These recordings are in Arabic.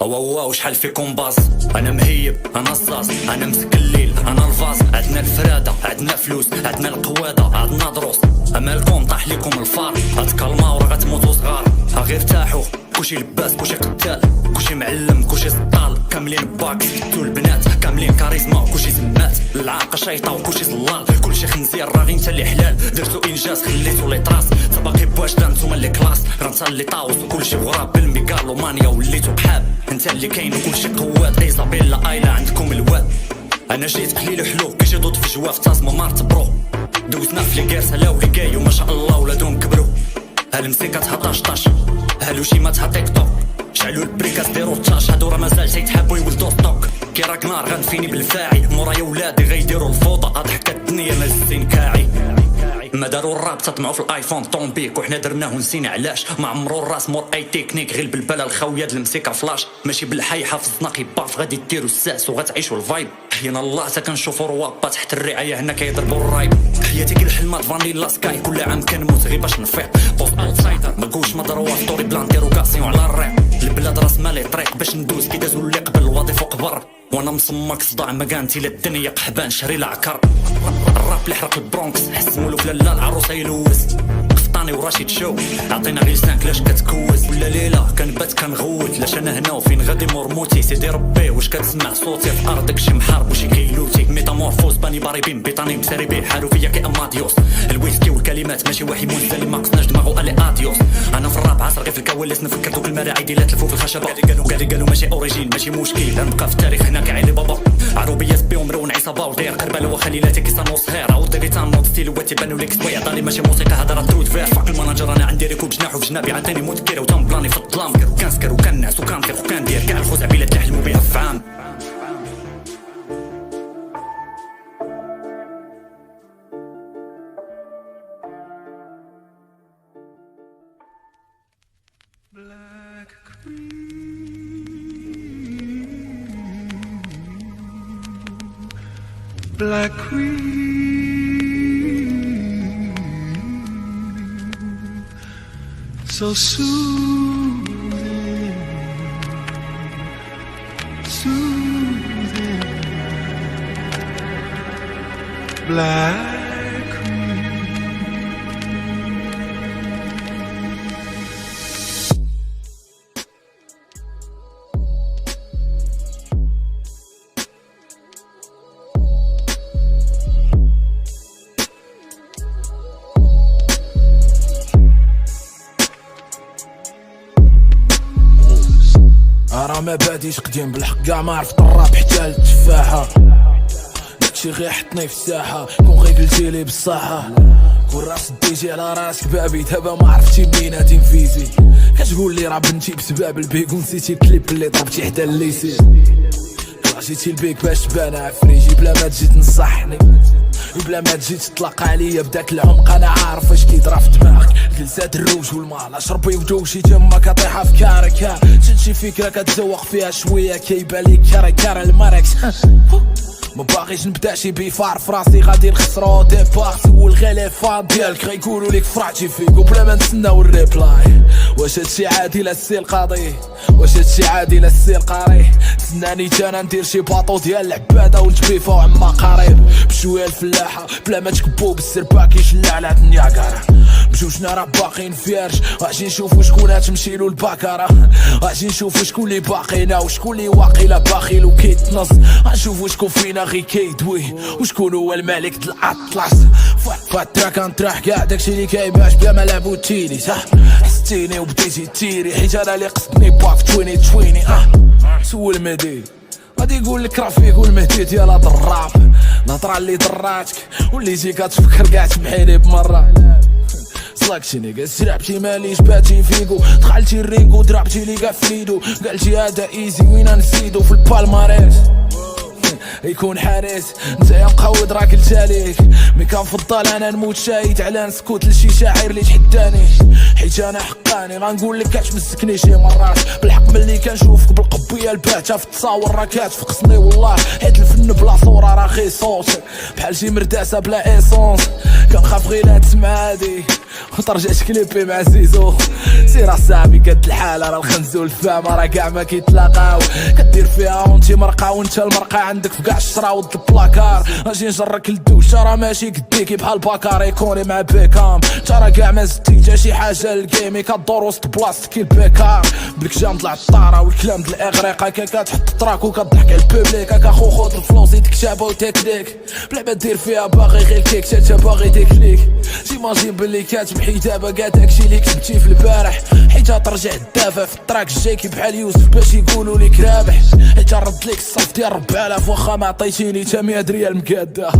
واو شحال فيكم باص. انا مهيب، انا الزاز، انا مسك الليل، انا الفاز. عندنا الفرادة، عندنا فلوس، عندنا القوادة، عندنا دروس. امالكم طاح لكم الفار، غتكلماو راه غتموتو صغار. غير ارتاحوا، كلشي لباس، كلشي قتال، كلشي معلم، كلشي سطال. كاملين باكس، تو البنات كاملين كاريزما، كلشي زمات. العاقة شيطة وكلشي زلال، كلشي خنزير راه غير نتا اللي حلال. درتو انجاز خليتو لي طراس، باقي بواش دا نتوما اللي كلاس. راه نتا اللي طاوس وكلشي غراب بالميغالومانيا وليتو بحال. انت اللي كاين وكلشي قوات، ايزابيلا ايلا عندكم الواد. انا جيت قليل وحلو كيجي ضد في جواف تاسما مارت برو. دوزنا في لي كير سلاو لي كايو ما شاء الله ولادهم كبروا. هالمسيكة تهطاش طاش، هالوشيما تها تيك توك. شعلوا البريكاس ديرو الطاش، هادو راه مازال تيتحابو يولدو ستوك. كي راك نار غنفيني بالفاعي، مورايا ولادي غيديرو الفوضى. ضحكات الدنيا مال الزين كاعي. ما داروا الراب تطمعوا في الايفون طومبيك، وحنا درناه ونسينا علاش. ما عمرو الراس مور اي تكنيك، غير بالبلا الخاويه د المسيكه فلاش. ماشي بالحي حافظنا قباف، غادي ديروا الساس وغتعيشوا الفايب. حينا الله تا كنشوفوا روابا تحت الرعايه، هنا كيضربوا الرايب. حياتي كي الحلمات فانيلا سكاي، كل عام كنموت غير باش نفيق. بوست اوتسايدر ما قولش مضروه ستوري بلان ديروكاسيون على الراب. البلاد راس مالي طريق باش ندوز، كي دازوا اللي قبل الوظيفه وقبر. وانا مصمك صداع ما كانتي لا الدنيا قحبان شري العكر. الراب اللي حرق البرونكس، حس مولوك لالا العروسه يلوز. قفطاني وراشد شو عطينا غير لسانك لاش كتكوز. ولا ليله كنبات كنغوت، لاش انا هنا وفين غادي مرموتي. سيدي ربي واش كتسمع صوتي في ارضك شي محارب وشي كيلوتي. ميتامورفوز باني باريبين بيطاني مساري بيه حالو فيا كي اماديوس. الويسكي والكلمات ماشي واحد موزالي ما قصناش دماغو الي اديوس. انا في الراب عصر غير في الكواليس، نفكر دوك المراعي ديال تلفو في الخشبه. قالوا ماشي اوريجين ماشي مشكل، غنبقى في التاريخ هنا كعلي بابا. عروبيه سبيهم مرون عصابه وداير كربلاء وخليلاتي كيصانو صهير. عاود ديري تانوض ستيلوات تيبانو ليك سويع ضالي ماشي موسيقى هضره ترود فيها. فاك الماناجر انا عندي ريكوب جناح وفي جنابي عندي مذكر وتم بلاني في الظلام. وكنسكر وكنعس وكنطيق وكندير كاع الخزعبيلات اللي حلموا بها في عام. Black queen, so soothing, soothing. Black queen. راه ما باديش قديم بالحق، كاع ما عرفت الراب حتى التفاحة. داكشي غير حطني في الساحة، كون غير قلتيلي بالصحة. كون راس ديتي على راسك بابي، دابا ما عرفتي بيناتي نفيتي. كتقول لي راه بنتي بسباب البيك، ونسيتي الكليب اللي ضربتي حدا الليسي. طلعتي البيك باش تبان عفريتي، بلا ما تجي تنصحني وبلا ما تجي تطلق عليا بداك العمق. انا عارف اش كيطرا في دماغك، جلسات الروج والمال اشربي وجوشي تما كطيحه في كاركا. شد شي فكره كتزوق فيها شويه، كيبان لي كاركار الماركس. ما باغيش نبدا شي بيفار في راسي، غادي نخسرو ديبار. سول غير لي فان ديالك غيقولوا ليك فرعتي فيك، وبلا ما نتسناو الريبلاي. واش هادشي عادي لا السي القاضي، واش هادشي عادي لا السي القاري. تسناني انا ندير شي باطو ديال العباده ونتبيفاو عما قريب. بشويه الفلاحه بلا ما تكبو بالسربا كيشلع على النياكارا. بجوجنا راه باقيين فيرج، غادي نشوفو شكون تمشيلو الباكاره. غادي نشوفو شكون اللي باقينا وشكون اللي واقيلا باخيل وكيتنص. غنشوفو شكون فينا غي كيدوي وشكون هو الملك د الاطلس. فاتراك نطرح كاع داكشي اللي كايباش بلا ما لعبو تيني. صح حستيني وبديتي تيري، حيت انا اللي قصدني باك 2020. سول مهدي غادي يقول لك راه فيك والمهدي ديال هاد الراب. الهضره اللي ضراتك وليتي كتفكر كاع تمحيني بمره. سلاكتيني كاع سرعبتي ماليش باتي فيكو، دخلتي الرينكو ضربتي لي كاع فليدو. قالتي هذا ايزي وين نسيدو في البالماريس. يكون حارس نتايا مقود راه قلتها ليك، مي كنفضل انا نموت شاهد على نسكت لشي شاعر اللي تحداني. حيت انا حقاني غنقول لك كتمسكني شي مرات بالحق. ملي كنشوفك بالقبيه الباته في التصاور راه كتفقسني والله. حيت الفن بلا صوره راه غي صوت، بحال شي مرداسه بلا ايسونس. كنخاف غير لا تسمع هادي وترجعت كليبي مع زيزو. سير اصاحبي قد الحالة راه الخنزو الفامة راه كاع ما كيتلاقاو. كدير فيها وانتي مرقة وانت المرقة عندك في كاع الشراود البلاكار. اجي نجرك الدوشة راه ماشي قديكي بحال باكار يكوني مع بيكام. ترى كاع ما زدتي تا شي حاجة للكيمي كدور وسط بلاصتك البيكار. بالكجام طلع الطارة والكلام د الاغريق هكا كتحط تراك وكضحك على البوبليك هكا خو خوت الفلوس يدك كتابة وتكنيك بلا ما دير فيها باغي غير كيك تا باغي تكليك. جيماجين بلي كاتب حجابة كاع داكشي لي كتبتي في البارح حيت ترجع الدافع في الطراك الجايكي بحال يوسف باش يقولوا ليك رابح. حيت رد ليك الصرف ديال 4000 واخا ما عطيتيني تا 100 ريال مكاده.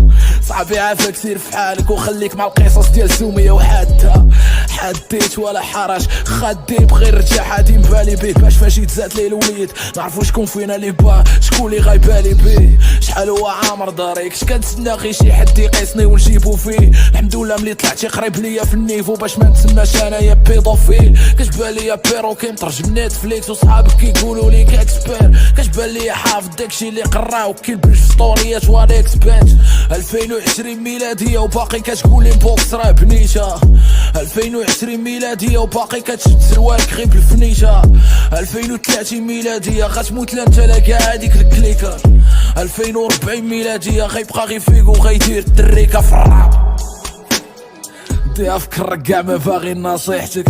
صاحبي عافاك سير في حالك وخليك مع القصص ديال سوميه وحاده. حديت ولا حرج خدي بغير رجع حادي مبالي بيه باش فاش يتزاد ليه الوليد نعرفو شكون فينا لي با شكون لي غايبالي بيه. شحال هو عامر داريك كنتسنى غير شي حد يقيسني ونجيبو فيه. الحمد لله ملي طلعتي قريب ليا في النيفو باش ما نتسماش انايا بيدوفيل. كتبان ليا بيروكي مترجم نتفليكس وصحابك كيقولوا ليك اكسبير. كتبان ليا حافظ داكشي اللي قراو كيلبس في ستوريات وانيكس بنت. 2020 ميلاديه وباقي كتقول لي بوكس راه بنيته. 2020 ميلاديه وباقي كتشد سروالك غير بالفنيشه. 2030 ميلاديه غتموت لا انت لا كاع هاديك الكليكر. 2040 ميلاديه غيبقى غير فيكو غيدير التريكه في الراب. ديها فكر كاع ما باغي نصيحتك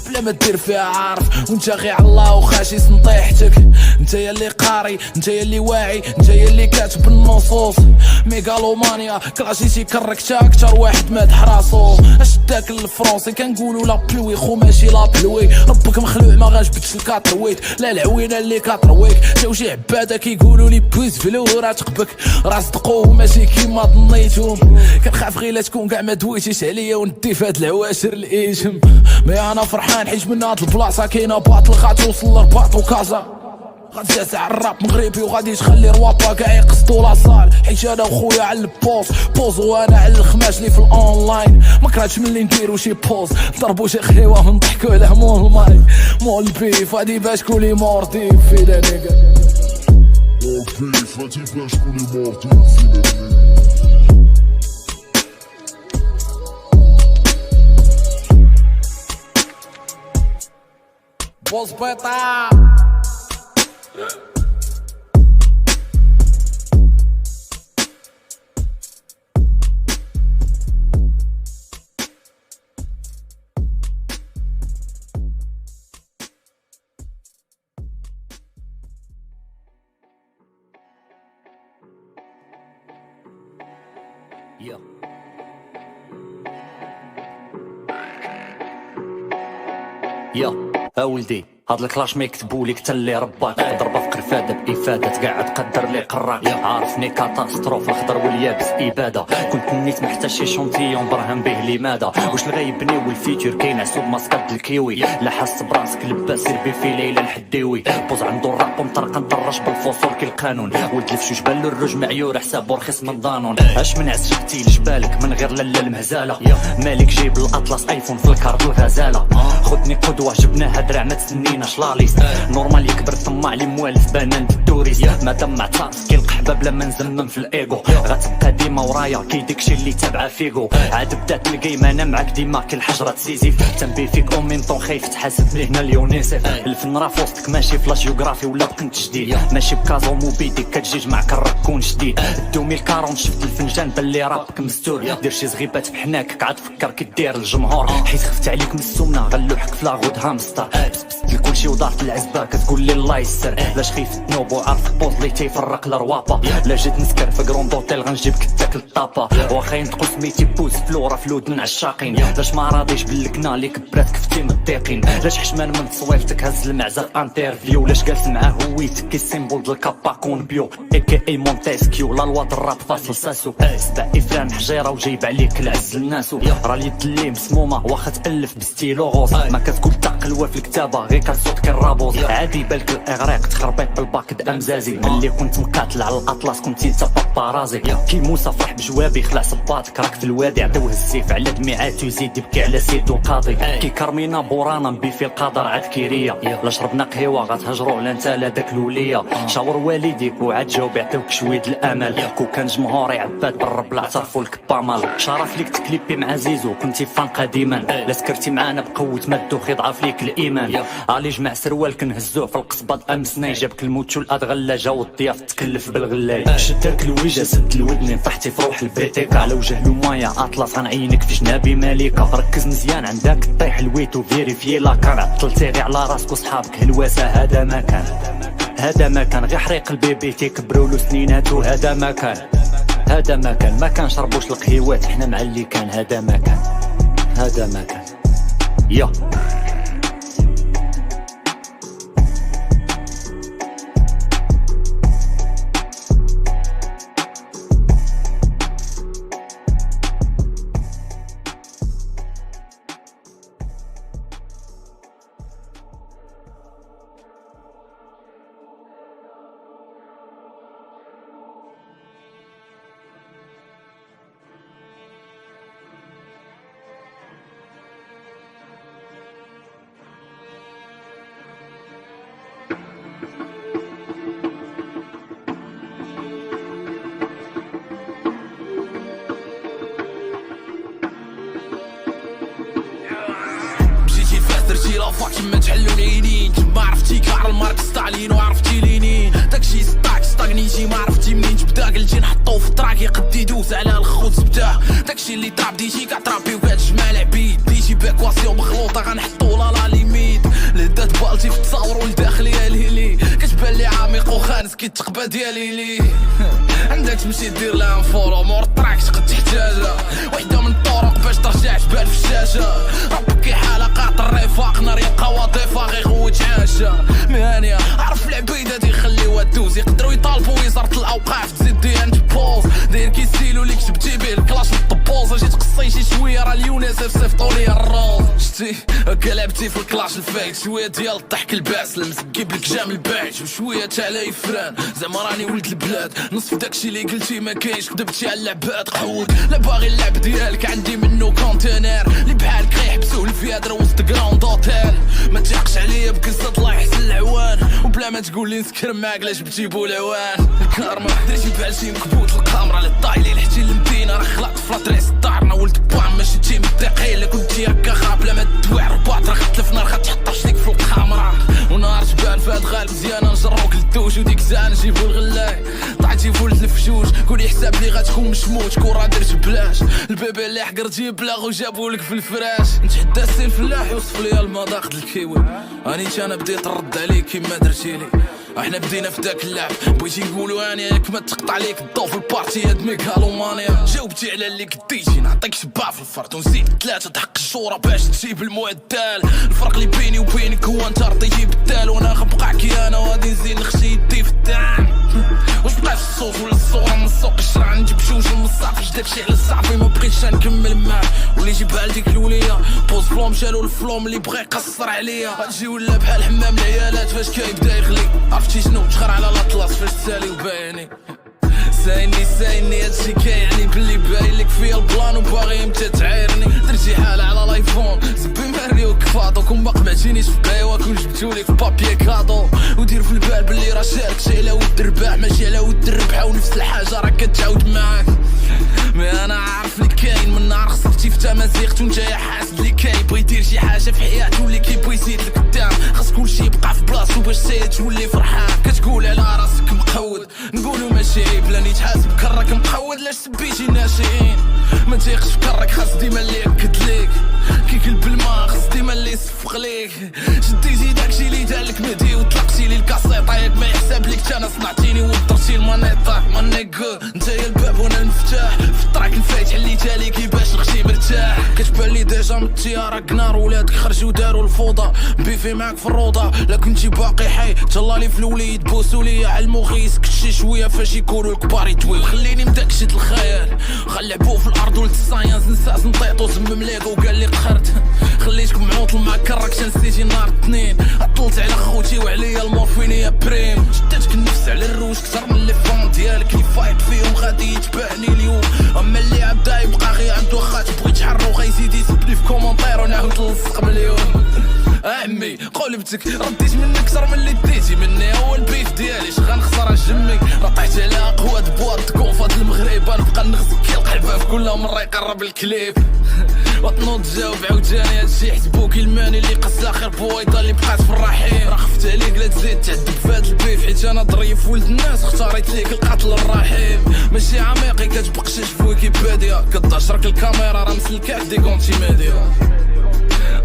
بلا ما دير فيها عارف وانت غير على الله وخاشي سنطيحتك. انت يا اللي قاري انت يا اللي واعي انت يا اللي كاتب النصوص. ميغالومانيا كلاشي تيكرك تا اكتر واحد مادح راسو. اش داك الفرونسي كنقولوا لا بلوي خو ماشي لا بلوي. ربك مخلوع ما غنجبدش الكاترويت لا العوينه اللي كاترويك. جاو شي عباده كيقولوا لي بويز فلو راه تقبك راه صدقوه ماشي كيما ظنيتهم. كنخاف غير لا تكون كاع ما دويتيش عليا وندي فهاد العواشر الايجم. مي انا فرحان حيت من هاد البلاصه كاينه باطل غتوصل لرباط وكازا. غتجلس على الراب مغربي وغادي تخلي روابا كاع يقصدوا لاصال. حيت انا وخويا على البوز وانا على الخماش لي في الاونلاين. ما كرهتش ملي نديرو شي بوز نضربو شي خيوه ونضحكو على مول الماي مول البيف هادي باش كولي مورتي في لا نيغا. مول البيف هادي باش كولي مورتي في لا نيغا. بوز بيطا يا ولدي هاد الكلاش ما يكتبولك تا اللي رباك. ضربه في قرفاده بافاده تقعد قدر لي قراك. عارفني كاتاستروف الخضر واليابس اباده. كنت نيت محتاج شي شونتيون برهن به لماذا. واش الغيبني والفيتور كاين عسود ماسكات الكيوي. لا حس براسك لباس سير في ليله الحديوي. بوز عنده الراب ومطرق ندرج بالفصول كالقانون. ولد الفشوش بالو الرج معيور حسابو رخيص من ضانون. اش من عز جبتي لجبالك من غير لالا المهزاله. مالك جيب الاطلس ايفون في الكارد الغزاله. خدني قدوه جبناها درع ما تسنينا شلاليس. نورمال يكبر طماع لي موالف بنان التوريس. مادام معترف كيلقى حباب لما نزمم في الايغو. غتبقى ديما ورايا كي داكشي اللي تابعه فيكو. عاد بدات الجيم انا معاك ديما كالحجره سيزيف. تنبي فيك اومين طون خايف تحاسب لي هنا اليونيسيف. الفن راه فوسطك ماشي فلاش جيوغرافي ولا كنت جديد. ماشي بكازو موبيديك كتجيج مع كركون جديد. 2040 شفت الفنجان باللي رابك مستور. دير شي زغيبات بحناك عاد فكر كي دير الجمهور. حيت خفت عليك من السمنه غنلوحك في لاغود هامستر. بس كلشي ودارت العزبه كتقول لي الله يسر. لاش خيف تنوب وعارف بوز لي تيفرق الروابه. لا جيت نسكر في كروند اوتيل غنجيبك تاكل الطابه. واخا ينطقو سميتي بوز فلورا فلودن عالشاقين. لاش ما راضيش بالكنا اللي كبرات كفتي مضيقين. لاش حشمان من تصويفتك هز المعزه في انترفيو. لاش جالس معاه هويتك كي سيمبول ديال كاباكون بيو اي مونتيسكيو. لا الواد الراب فاصل ساسو. سبع افلام حجيره وجايب عليك العز لناسو. راه اليد اللي مسمومه واخا تالف بستيلو غوص. ما كتقول تا قلوة في الكتابة غير كالصوت كالرابوز عادي بالك الاغريق تخربيق بالباك امزازي ملي كنت مقاتل على الاطلس كنت انت بابارازي كي موسى فرح بجوابي خلع صباطك راك في الوادي عدوه السيف على دميعاتو يزيد يبكي على سيدو قاضي كي كارمينا بورانا مبيفي القدر عاد كيريا لا شربنا قهوه غتهجروا على انت لا داك الوليه شاور والديك وعاد جاوب يعطيوك شويه الامل كو كان جمهوري عباد بالرب لا اعترفوا لك بامال شرف ليك تكليبي مع زيزو كنتي فان قديما لا سكرتي معانا بقوه مدوخي ضعف ليك الايمان علي جمع سروال كنهزوه في القصبه امسناي جابك الموت والادغله جاو الضياف تكلف بالغلاي شدك الوجه سد الودنين طحتي في روح الفيتيكا على وجه المايا اطلس غنعينك في جنابي مالكه ركز مزيان عندك طيح الويتو فيريفي لا كان عطلتي غير على راسك وصحابك هلواسه هذا ما كان هذا ما كان غير حريق البيبي تيكبروا له سنيناتو هذا ما كان هذا ما كان ما كان شربوش القهيوات احنا مع اللي كان هذا ما كان هذا ما كان يا درتي لافاك تما تحلو العينين تما عرفتي كارل ماركس ستالين وعرفتي لينين داكشي ستاغنيتي ما عرفتي منين تبدا قلتي نحطو في الطراك يقد يدوز على الخوت بدا داكشي اللي طاب ديتي كترابي وكتجمع العبيد ديتي باكواسيون مخلوطه غنحطو لا ليميت لدات بالتي في التصاور والداخليه ليلي كتبان لي عميق وخانس كيتقبى ديالي لي عندك تمشي دير لها فولو مور الطراك تقد تحتاجها وحده من الطرق باش ترجع تبان في الشاشه ربك كي حاله قاطر رفاق نار يبقى وظيفه غير غوت عاشه مهانيه عرف العبيده دي خليوها دوز يقدروا يطالبوا وزاره الاوقاف تزيد دي انت بوز داير كيسيلو ليك جبتي به الكلاش الطبوز اجي تقصي شي شويه راه اليونس صيفطوا لي الروز شتي قلبتي في الكلاش الفايت شويه ديال الضحك الباس المسكيب لك جام الباعج وشويه تاع الفران زعما راني ولد البلاد نصف داكشي اللي قلتي ما كاينش كذبتي على اللعبات قحود لا باغي اللعب ديالك عندي منو كونتينر اللي بحالك غيحبسوه الفيادر وسط كراوند اوتيل ما تحقش عليا بكزات الله يحسن العوان وبلا ما تقول لي نسكر معاك لا جبتي بولعوان الكارما درتي بحال شي مكبوت القامره للطايلي لحتي المدينه راه خلقت في لاتريس دارنا ولد بام ماشي تي مدقي الا كنتي هكا خاب لا ما تدوي رباط راه غتلف نار غتحطش ليك في القامره ونهار تبان فهاد غالب مزيانه نجروك للدوش وديك الساعه نجيبو الغلاي طعتي فولت الفشوش قولي حساب لي غتكون مشموت كورا درت بلاش البيبي اللي حقرتي بلاغ وجابولك في الفراش نتحدى السي الفلاح يوصف لي المذاق الكيوي اني انا بديت نرد عليك كيما درتي لي احنا بدينا في داك اللعب بغيتي نقولوا اني ياك ما تقطع عليك الضو في البارتي هاد ميغالومانيا جاوبتي على اللي كديتي نعطيك شباب في الفرد ونزيد 3 تحق الشوره باش تجيب المعدل الفرق اللي بيني وبينك هو انت رضيتي بالدال وانا غنبقى كي انا وغادي نزيد نخشي يدي في الدعم واش بقى الصوت ولا الصوره من السوق الشرع نجيب جوج المصافي داكشي على صافي ما بغيتش نكمل معاه واللي جيب بحال ديك الوليه بوز فلوم شالو الفلوم اللي بغى يقصر عليا غتجي ولا بحال حمام العيالات فاش كيبدا يغلي عرفتي شنو تخر على الاطلس فاش تسالي وبايني سايني هادشي كيعني بلي باين لك فيا البلان وباغي امتى تعايرني درتي حالة على لايفون زبي ماريو كفاطو كون ما قمعتينيش في بلايوا كون جبتولك في بابيي كادو ودير في البال بلي راه شاركتي على ود الرباح ماشي على ود الربحه ونفس الحاجه راه كتعاود معاك مي انا عارف لي كاين من نهار خسرتي في تمازيغت وانت يا حاسب لي كاين بغي يدير شي حاجه في حياته اللي كيبغي يزيد لقدام خاص كلشي يبقى في بلاصتو باش تولي فرحان كتقول على راسك مقود نقولو ماشي بلا نيتحاسب كرك مقود لاش سبيتي ناشئين ما تيقش في كرك خاص ديما اللي ياكد ليك كي كلب الماء خاص ديما اللي يصفق ليك شديتي داكشي اللي دالك مهدي وطلقتي لي الكاسيطه ياك ما يحسب ليك انا صنعتيني ودرتي المانيطه مانيكو نتا يا الباب وانا المفتاح في الطراك الفايت حليتها لي كيفاش نخشي مرتاح كتبان لي ديجا من التيارة كنار ولادك خرجوا داروا الفوضى بيفي معاك في الروضة لا كنتي باقي حي تهلا لي في الوليد بوسوا لي علمو غيس كشي شويه فاش يكونوا الكبار يتويو خليني مداكشي الخيال خلعبو في الارض ولد الساينس نساس نطيطو زمم ليك وقال لي قهرت خليتكم معوط معاك كراك نسيتي نهار الاثنين عطلت على خوتي وعليا المورفين يا بريم شدتك النفس على الروج كتر من لي فون ديالك اللي فايت فيهم غادي يتبعني اليوم اما اللي عبدا يبقى غير عنده خات بغيت تحرو غيزيد يسب لي في كومونتير ونعاود نلصق مليون عمي قلبتك رديت منك كتر من اللي ديتي مني هو البيف ديالي غنخسر جمي رطيت على قوة بواد كونفات المغرب نبقى نغزك كي القحبه في كل مرة يقرب الكليب وطنوض جاوب عاوتاني هادشي حسبوك الماني اللي قص اخر بويضه اللي بقات في الرحيم راه خفت عليك لا تزيد تعذب في هاد البيف حيت انا ظريف ولد الناس اختاريت ليك القتل الرحيم ماشي عميقي كتبقشش في ويكيبيديا كتشرك الكاميرا راه مسلكاك دي كونتي ميديا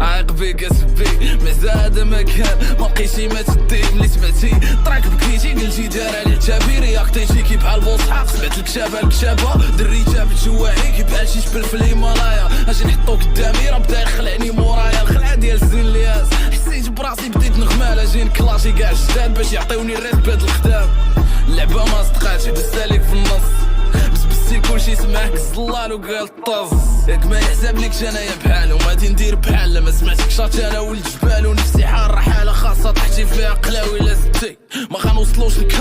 عاق بيك اسبي مزاد مكان ما بقيتي ما تدي ملي سمعتي طراك بكيتي قلتي دايره العتابي رياكتيتي كي بحال بوصحاق سمعت الكتابه دري جابت جواعي كي بحال شي جبل في الهيمالايا اجي نحطو قدامي راه بدا يخلعني مورايا الخلعه ديال زين الياس حسيت براسي بديت نغمال اجي نكلاشي كاع جداد باش يعطيوني الريسبي هاد الخدام اللعبه ما صدقاتش دزت عليك في النص بسبسي كلشي سمعك الزلال وقال طز ياك ما يحسب ليكش انايا بحالهم غادي ندير بحال لما سمعتكش انا ولد جبال ونفسي حاره حاله خاصه طحتي فيها قلاوي لا زدتي ما غنوصلوش لك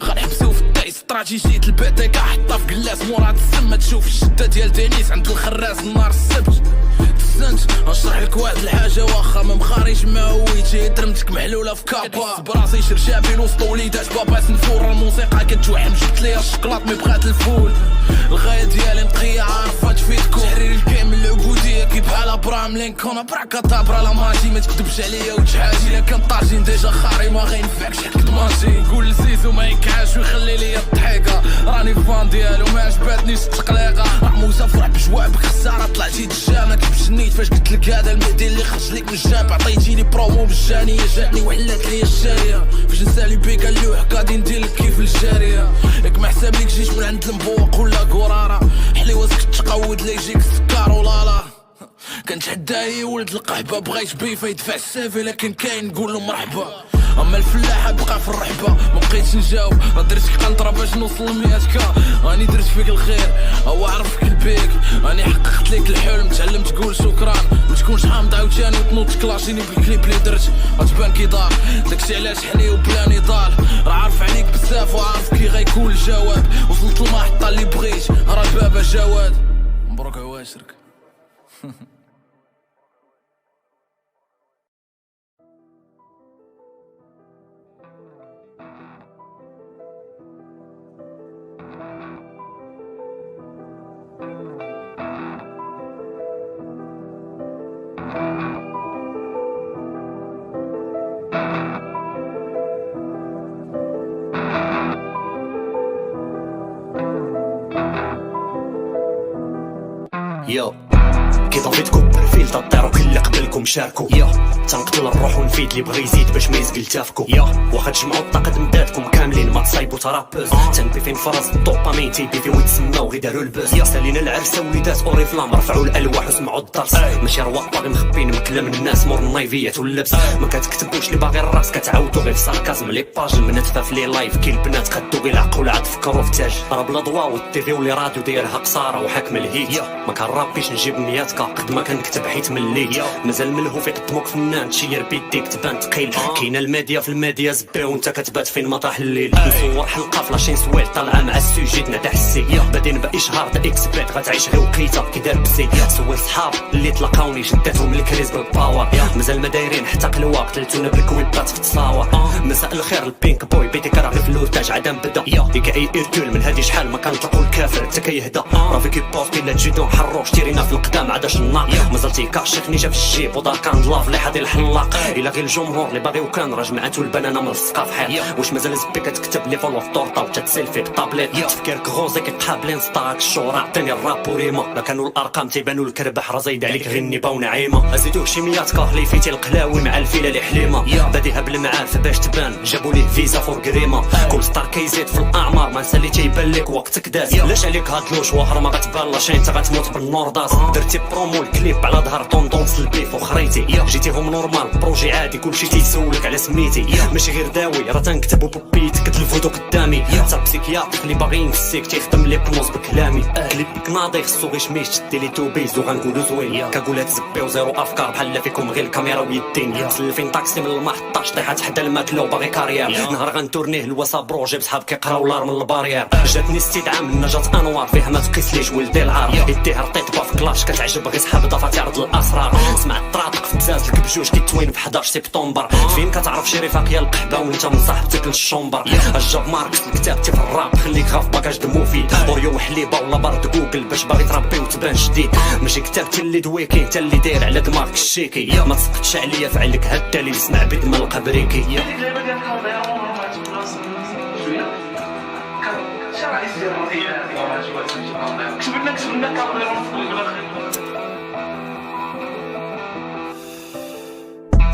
غنحبسو في الطي استراتيجية البيتيكا حطها في قلاس مورا تسمى تشوف الشده ديال تنيس عند الخراس نهار السبت تسنت نشرح لك واحد الحاجه واخا ما مخاريش ما هويتي درمتك محلوله في كابا براسي شرشابين وسط وليدات بابا سنفور الموسيقى كتوحم جبت ليا الشكلاط مي بغات الفول الغايه ديالي نقيه عارفه تفيدكم تحرير الكيم العبوديه كي بحال ابراهام لينكون براكاتابرا لا ماشي ما تكذبش عليا وتحاجي الا كان طاجين ديجا خاري ما غينفعكش حكت ماشي قول لزيزو ما يكعاش ويخلي ليا الضحيكه راني فان ديالو ما عجباتنيش التقليقه راه موسى فرح بجوابك خساره طلعتي دجامك بجنيت فاش قلت لك هذا المهدي اللي خرج لك من الجاب عطيتيني برومو بالجانيه جاتني وحلات ليا الجاريه فاش نسالي بيك اللوح غادي ندير لك كيف الجاريه ياك ما حساب ليك جيت من عند المبوق ولا قراره حليوه تقود لي يجيك السكر ولا لا كنتحدى ولد القحبه بغيت بيفا يدفع السافي لكن كاين نقول له مرحبا اما الفلاحه بقى في الرحبه ما بقيتش نجاوب درتك قنطره باش نوصل ل100 راني درت فيك الخير او عرفك البيك راني حققت لك الحلم تعلمت تقول شكرا ما تكونش حامض عاوتاني وتنوض تكلاشيني بالكليب اللي درت غتبان كي دار داكشي علاش حني وبلا نضال راه عارف عليك بزاف وعارف كي غيكون الجواب وصلت للمحطه اللي بغيت راه البابا جواد مبروك عواشرك يو كي ضفيتكم بالفيل تطيروا كل اللي قبلكم شاركوا تنقتل الروح ونفيد اللي بغى يزيد باش ما يزقل تافكو واخا تجمعوا الطاقه مدادكم كاملين ما تصايبوا ترابوز تنبي فين فرز الدوبامين تيبي في ويتسماو غير داروا البوز سالينا العرسه وليدات اوريفلام رفعوا الالواح وسمعوا الدرس ماشي رواق باغي مخبين من كلام الناس مور النايفيات واللبس ما كتكتبوش اللي باغي الراس كتعاودوا غير في ساركازم لي باج المنتفه في لي لايف كي البنات خدوا غير العقل عاد فكروا في تاج راه بلا ضواء والتيفي واللي راديو دايرها قصاره وحاكم الهيت ما كنرابيش نجيب 100 قد ما كنكتب حيت مليت مازال ملهو في قدمك فنان تشير بيديك تبان ثقيل كاينه الميديا في الميديا زباو وانت كتبات فين ما طاح الليل نصور حلقه فلاشين سويل طالعه مع السوجي تنادى حسي بادين باشهار دا اكسبيت غتعيش غير وقيته كي دار بسي سول صحاب اللي تلاقاوني شداتهم الكريز بالباور مازال ما دايرين حتى قلوه قتلتونا بالكويبات في التصاور مساء الخير البينك بوي بيتك راه غير في اللوتاج عدم بدا ديك اي ايركول من هادي شحال ما كنطلقوا الكافر حتى كيهدى راه فيكي بوست الا تجيدو حروش تيرينا في القدام عاداش النار مازال تيكاشخني جا في الجيب ودار كان لاف اللي حاضي الحلاق الا غير الجمهور اللي باغي وكان راه جمعاتو البنانه ملصقه في حيط واش مازال زبي كتكتب لي فولو في طورطه وتتسيلفي بالطابليت تفكيرك غوزي كتقابلين ستاك الشورى عطيني الراب وريما لا كانوا الارقام تيبانوا الكرباح راه زايد عليك غير النبا ونعيمه ازيدوه شي 100 اللي فيتي القلاوي مع الفيله اللي حليمه باديها بالمعارف باش تبان بان جابوا ليه فيزا فور كريمه كل ستار كيزيد في الاعمار ما نسى اللي تيبان لك وقتك داز لاش عليك هاد لوش واخر ما غتبان لا شي انت غتموت بالنور داز درتي برومو الكليب على ظهر طوندونس البيف وخريتي جيتيهم نورمال بروجي عادي كلشي تيسولك على سميتي ماشي غير داوي راه تنكتب وبيت كتلفوتو قدامي تا بسيكياتر اللي باغي ينفسيك تيخدم لي بنوز بكلامي كليبك ناضي خصو غير شميش تدي لي توبيز وغنقولو زوين كنقولها تزبي وزيرو افكار بحال فيكم غير الكاميرا ويدين مسلفين طاكسي من المحطه طيحات حدا الماكله وباغي كارير نهار غنتورنيه الواسا بروجي بصحاب كيقراو لار من البارير جاتني استدعاء من نجاة انوار فيها ما تقيسليش ولدي العار يديها رطيطبه في كلاش كتعجب غير صحاب دفاتي عرض الاسرار سمعت طراطق في بزازلك بجوج كيتوين في 11 سبتمبر فين كتعرف شي رفاقيا القحبه وانت من صاحبتك للشومبر الجاب ماركس الكتاب في الراب خليك غاف باكاج د مفيد اوريو وحليبه ولا برد جوجل باش باغي تربي وتبان جديد ماشي كتابتي اللي دويكي انت اللي داير على دماغك الشيكي ما تسقطش عليا فعلك هاد الدليل سمع بيد من القبريكي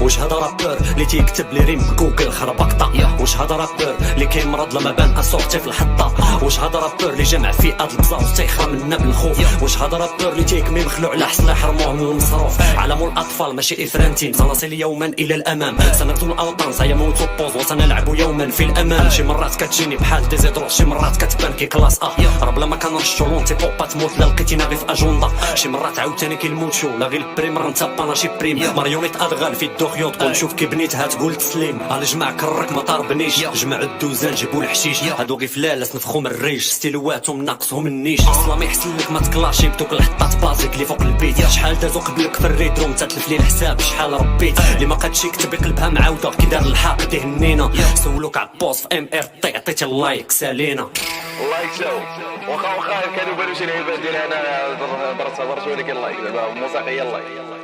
واش هذا رابور اللي تيكتب لي ريم بجوجل خربقطه واش هذا رابور اللي كيمرض لما بان اسورتي في الحطه واش هذا رابور اللي جمع فئات البزاز تيخرى منا بالخوف واش هذا رابور اللي تيكمي مخلوع على حصل يحرموه من المصروف عالم الاطفال ماشي افرانتين سنصل يوما الى الامام سنغزو الاوطان سيموت بوز وسنلعب يوما في الامان شي مرات كتجيني بحال ديزيدروس شي مرات كتبان كي كلاس راه بلا ما كنرشو لونتي بوبا تموت لا لقيتينا غير في اجوندا شي مرات عاوتاني كيلموتشو لا غير البريمر نتابانا شي بريم ماريونيت ادغال في الدوخيو تقول شوف كي بنيتها تقول تسليم جمع كرك ما طاربنيش جمع الدوزان جيبوا الحشيش هادو غير فلاس نفخو من الريش ستيلواتهم ناقصهم النيش اصلا ما يحسن لك ما تكلاشي بدوك الحطات بازيك اللي فوق البيت شحال دازو قبلك في الريدروم تتلف لي الحساب شحال ربيت اللي ما قادش يكتب يقلبها معاوده كي دار الحاق يهنينا سولوك عبوس في ام ار تي عطيتي اللايك سالينا اللايك شو واخا كانوا بانوا شي لعيبات ديال انا درت ولكن اللايك دابا موسيقيه اللايك